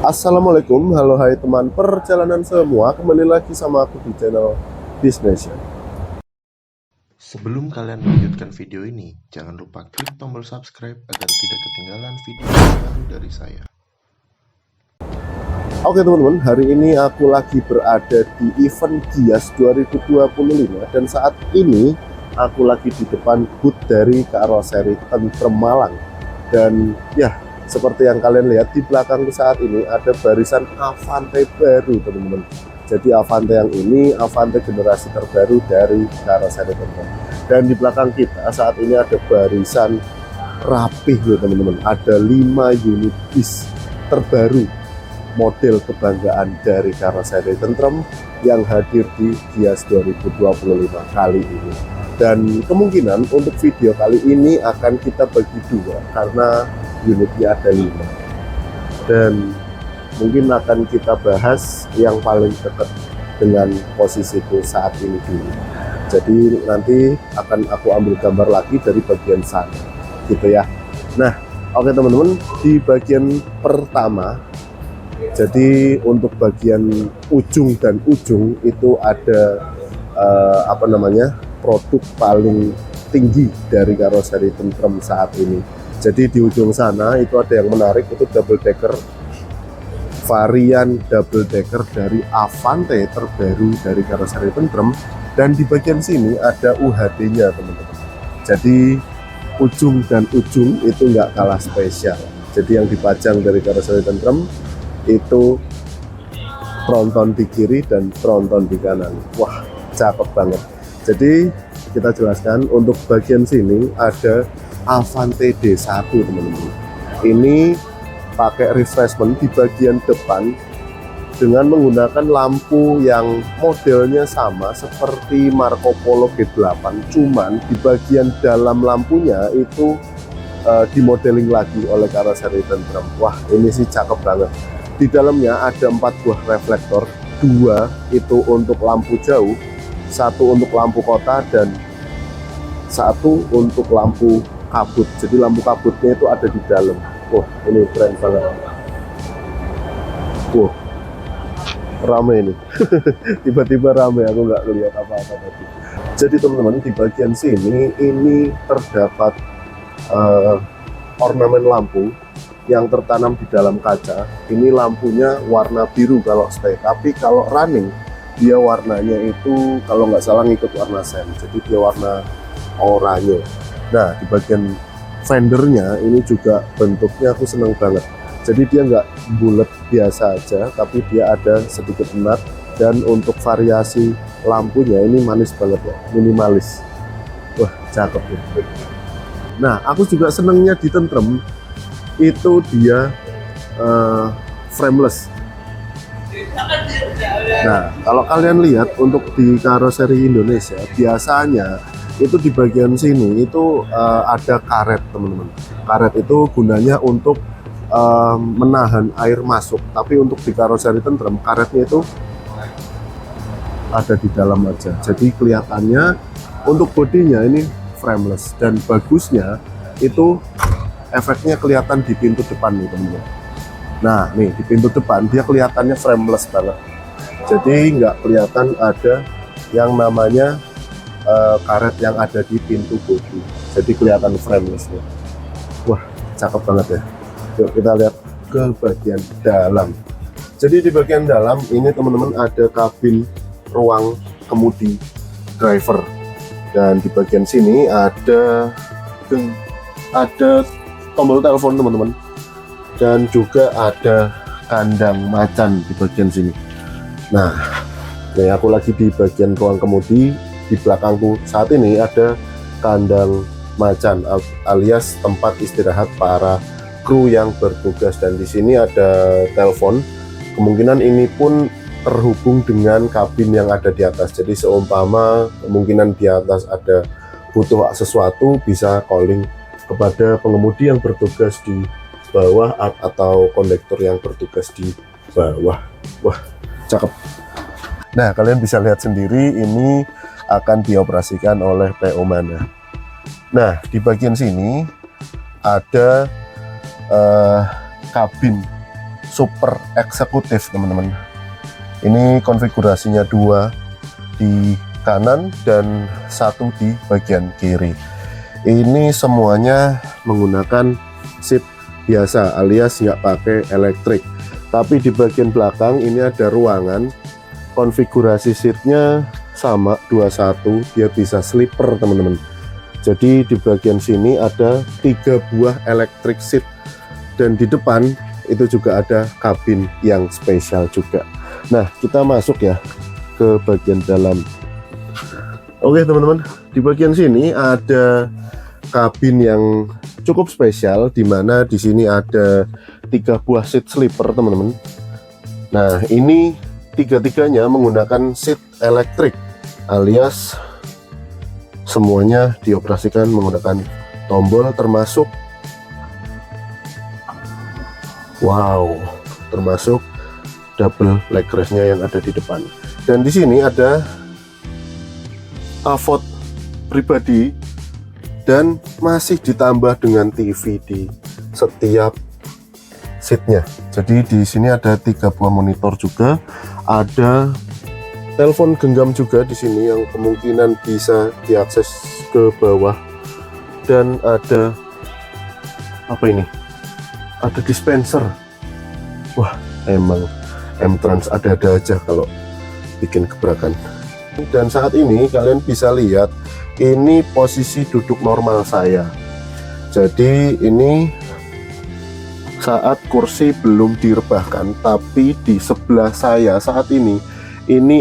Assalamualaikum, halo hai teman perjalanan semua. Kembali lagi sama aku di channel Business. Sebelum kalian melanjutkan video ini, jangan lupa klik tombol subscribe agar tidak ketinggalan video terbaru dari saya. Oke teman-teman, hari ini aku lagi berada di event Gias 2025 dan saat ini aku lagi di depan booth dari karoseri Tentrem Malang. Dan ya, seperti yang kalian lihat di belakangku saat ini ada barisan Avante baru teman-teman. Jadi Avante yang ini Avante generasi terbaru dari karoseri Tentrem. Dan di belakang kita saat ini ada barisan rapih loh teman-teman. Ada 5 unit bis terbaru model kebanggaan dari karoseri Tentrem yang hadir di Gias 2025 kali ini. Dan kemungkinan untuk video kali ini akan kita bagi dua karena unitnya ada 5 dan mungkin akan kita bahas yang paling dekat dengan posisiku saat ini dulu. Jadi nanti akan aku ambil gambar lagi dari bagian sana gitu ya. Nah oke teman-teman, di bagian pertama, jadi untuk bagian ujung dan ujung itu ada produk paling tinggi dari karoseri Tentrem saat ini. Jadi di ujung sana itu ada yang menarik, itu double decker, varian double decker dari Avante terbaru dari karoseri Tentrem. Dan di bagian sini ada UHD-nya teman-teman. Jadi ujung dan ujung itu nggak kalah spesial. Jadi yang dipajang dari karoseri Tentrem itu tronton di kiri dan tronton di kanan. Wah, cakep banget. Jadi kita jelaskan untuk bagian sini ada Avante D1 teman-teman. Ini pakai refreshment di bagian depan dengan menggunakan lampu yang modelnya sama seperti Marco Polo G8, cuman di bagian dalam lampunya itu dimodeling lagi oleh karoseri Tentrem. Wah, ini sih cakep banget. Di dalamnya ada 4 buah reflektor, 2 itu untuk lampu jauh, 1 untuk lampu kota, dan 1 untuk lampu kabut. Jadi lampu kabutnya itu ada di dalam. Wah, ini keren banget. Wah, rame ini. Tiba-tiba rame, aku nggak lihat apa-apa tadi. Jadi teman-teman, di bagian sini ini terdapat ornamen lampu yang tertanam di dalam kaca. Ini lampunya warna biru kalau stay, tapi kalau running dia warnanya itu kalau nggak salah ngikut warna sen, jadi dia warna oranye. Nah di bagian fendernya ini juga bentuknya aku seneng banget. Jadi dia nggak bulat biasa aja, tapi dia ada sedikit nut. Dan untuk variasi lampunya ini manis banget ya, minimalis. Wah cakep ya. Nah aku juga senengnya di Tentrem itu dia frameless. Nah kalau kalian lihat untuk di karoseri Indonesia biasanya itu di bagian sini itu ada karet teman-teman. Karet itu gunanya untuk menahan air masuk, tapi untuk di karoseri Tentrem karetnya itu ada di dalam aja, jadi kelihatannya untuk bodinya ini frameless. Dan bagusnya itu efeknya kelihatan di pintu depan nih teman-teman. Nah nih di pintu depan dia kelihatannya frameless banget, jadi nggak kelihatan ada yang namanya karet yang ada di pintu bodi, jadi kelihatan framelessnya. Wah cakep banget ya. Yuk kita lihat ke bagian dalam. Jadi di bagian dalam ini teman-teman ada kabin ruang kemudi driver, dan di bagian sini ada tombol telepon teman-teman, dan juga ada kandang macan di bagian sini. Nah ini aku lagi di bagian ruang kemudi. Di belakangku saat ini ada kandang macan alias tempat istirahat para kru yang bertugas, dan di sini ada telepon. Kemungkinan ini pun terhubung dengan kabin yang ada di atas, jadi seumpama kemungkinan di atas ada butuh sesuatu bisa calling kepada pengemudi yang bertugas di bawah atau kondektur yang bertugas di bawah. Wah cakep. Nah kalian bisa lihat sendiri ini akan dioperasikan oleh PO Mana. Nah di bagian sini ada kabin super eksekutif teman-teman. Ini konfigurasinya 2 di kanan dan 1 di bagian kiri. Ini semuanya menggunakan seat biasa alias nggak pakai elektrik. Tapi di bagian belakang ini ada ruangan, konfigurasi seatnya sama 21, dia bisa sleeper teman-teman. Jadi di bagian sini ada 3 buah electric seat, dan di depan itu juga ada kabin yang spesial juga. Nah, kita masuk ya ke bagian dalam. Oke teman-teman, di bagian sini ada kabin yang cukup spesial, di mana di sini ada 3 buah seat sleeper teman-teman. Nah, ini tiga-tiganya menggunakan seat elektrik alias semuanya dioperasikan menggunakan tombol, termasuk termasuk double leg rest-nya yang ada di depan. Dan di sini ada avot pribadi dan masih ditambah dengan TV di setiap seatnya. Jadi di sini ada 3 buah monitor juga, ada telepon genggam juga di sini yang kemungkinan bisa diakses ke bawah, dan ada apa ini? Ada dispenser. Wah, emang M-Trans ada-ada aja kalau bikin gebrakan. Dan saat ini kalian bisa lihat ini posisi duduk normal saya. Jadi ini saat kursi belum direbahkan, tapi di sebelah saya saat ini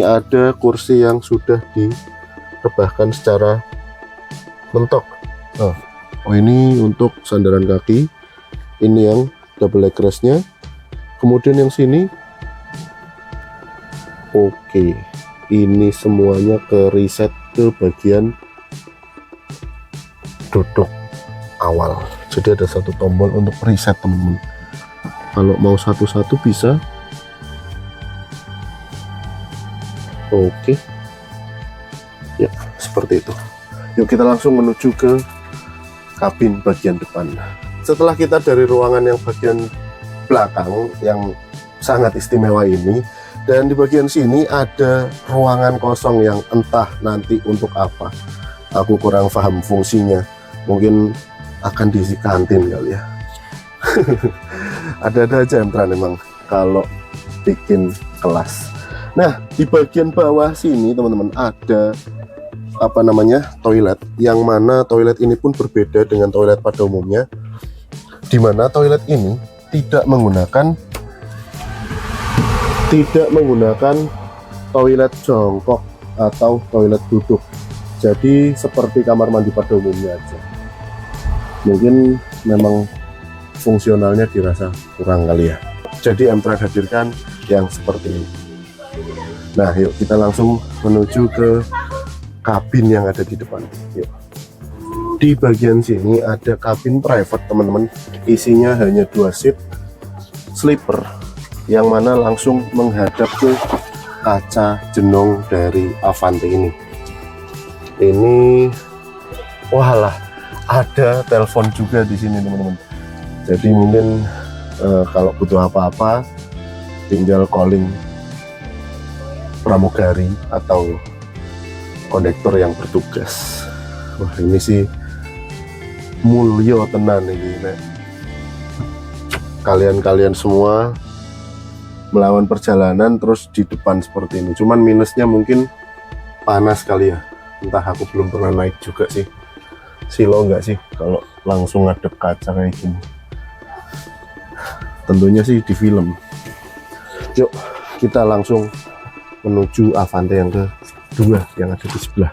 ada kursi yang sudah direbahkan secara mentok. Oh, ini untuk sandaran kaki, ini yang double leg rest-nya. Kemudian yang sini, oke, ini semuanya ke reset ke bagian duduk awal. Jadi ada 1 tombol untuk reset teman-teman. Kalau mau satu-satu bisa. Oke, ya seperti itu. Yuk kita langsung menuju ke kabin bagian depan. Setelah kita dari ruangan yang bagian belakang yang sangat istimewa ini, dan di bagian sini ada ruangan kosong yang entah nanti untuk apa. Aku kurang paham fungsinya. Mungkin akan diisi kantin kali ya. Ada-ada aja M-Tran emang kalau bikin kelas. Nah, di bagian bawah sini teman-teman ada apa namanya, toilet, yang mana toilet ini pun berbeda dengan toilet pada umumnya, di mana toilet ini tidak menggunakan toilet jongkok atau toilet duduk. Jadi seperti kamar mandi pada umumnya aja. Mungkin memang fungsionalnya dirasa kurang kali ya. Jadi M-Tran hadirkan yang seperti ini. Nah, yuk kita langsung menuju ke kabin yang ada di depan. Yuk. Di bagian sini ada kabin private teman-teman. Isinya hanya 2 seat sleeper, yang mana langsung menghadap ke kaca jenong dari Avante ini. Ini walah, ada telepon juga di sini teman-teman. Jadi mungkin kalau butuh apa-apa tinggal calling pramugari atau kondektor yang bertugas. Wah, ini sih mulio tenan ini. Kalian semua melawan perjalanan terus di depan seperti ini. Cuman minusnya mungkin panas kali ya. Entah, aku belum pernah naik juga sih. Silo nggak sih kalau langsung ngadep kaca kayak gini? Tentunya sih di film. Yuk kita langsung menuju Avante yang kedua yang ada di sebelah.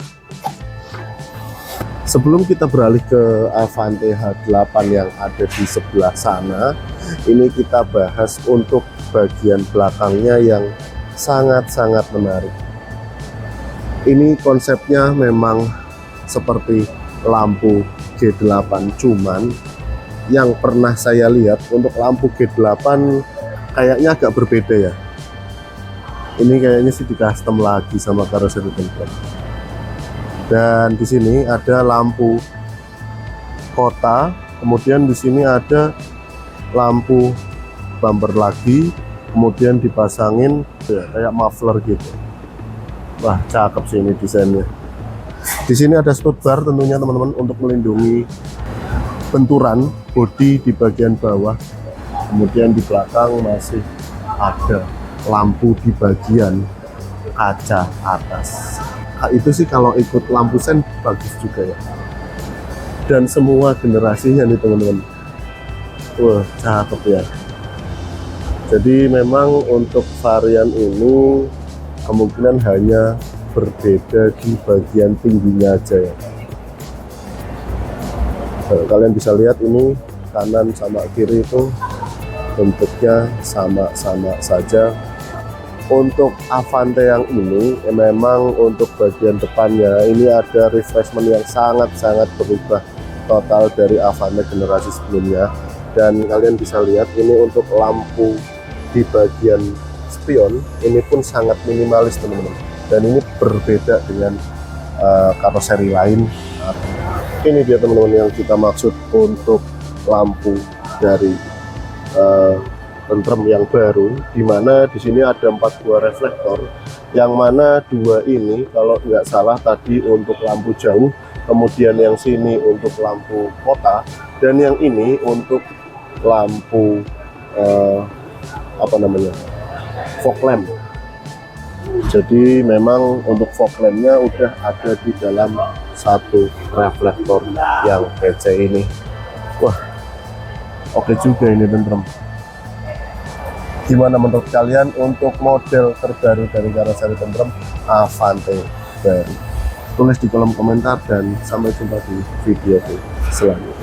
Sebelum kita beralih ke Avante H8 yang ada di sebelah sana, ini kita bahas untuk bagian belakangnya yang sangat-sangat menarik. Ini konsepnya memang seperti lampu G8, cuman yang pernah saya lihat untuk lampu G8 kayaknya agak berbeda ya. Ini kayaknya sih di custom lagi sama karoseri template. Dan di sini ada lampu kota, kemudian di sini ada lampu bumper lagi, kemudian dipasangin ya, kayak muffler gitu. Wah, cakep sih ini desainnya. Di sini ada spot bar tentunya teman-teman untuk melindungi benturan bodi di bagian bawah. Kemudian di belakang masih ada lampu di bagian kaca atas. Nah, itu sih kalau ikut lampu sen bagus juga ya. Dan semua generasinya nih teman-teman. Wah, cakep ya. Jadi memang untuk varian ini kemungkinan hanya berbeda di bagian tingginya aja ya. Nah, kalian bisa lihat ini kanan sama kiri itu bentuknya sama-sama saja. Untuk Avante yang ini memang untuk bagian depannya ini ada refreshment yang sangat-sangat berubah total dari Avante generasi sebelumnya. Dan kalian bisa lihat ini untuk lampu di bagian spion ini pun sangat minimalis teman-teman, dan ini berbeda dengan karoseri lain. Ini dia teman-teman yang kita maksud untuk lampu dari tentrem yang baru, dimana di sini ada 4 buah reflektor, yang mana 2 ini kalau nggak salah tadi untuk lampu jauh, kemudian yang sini untuk lampu kota, dan yang ini untuk lampu fog lamp. Jadi memang untuk fog lampnya udah ada di dalam satu reflektor yang PC ini. Wah, oke juga ini tentrem. Gimana menurut kalian untuk model terbaru dari karoseri tentrem Avante baru? Tulis di kolom komentar dan sampai jumpa di video selanjutnya.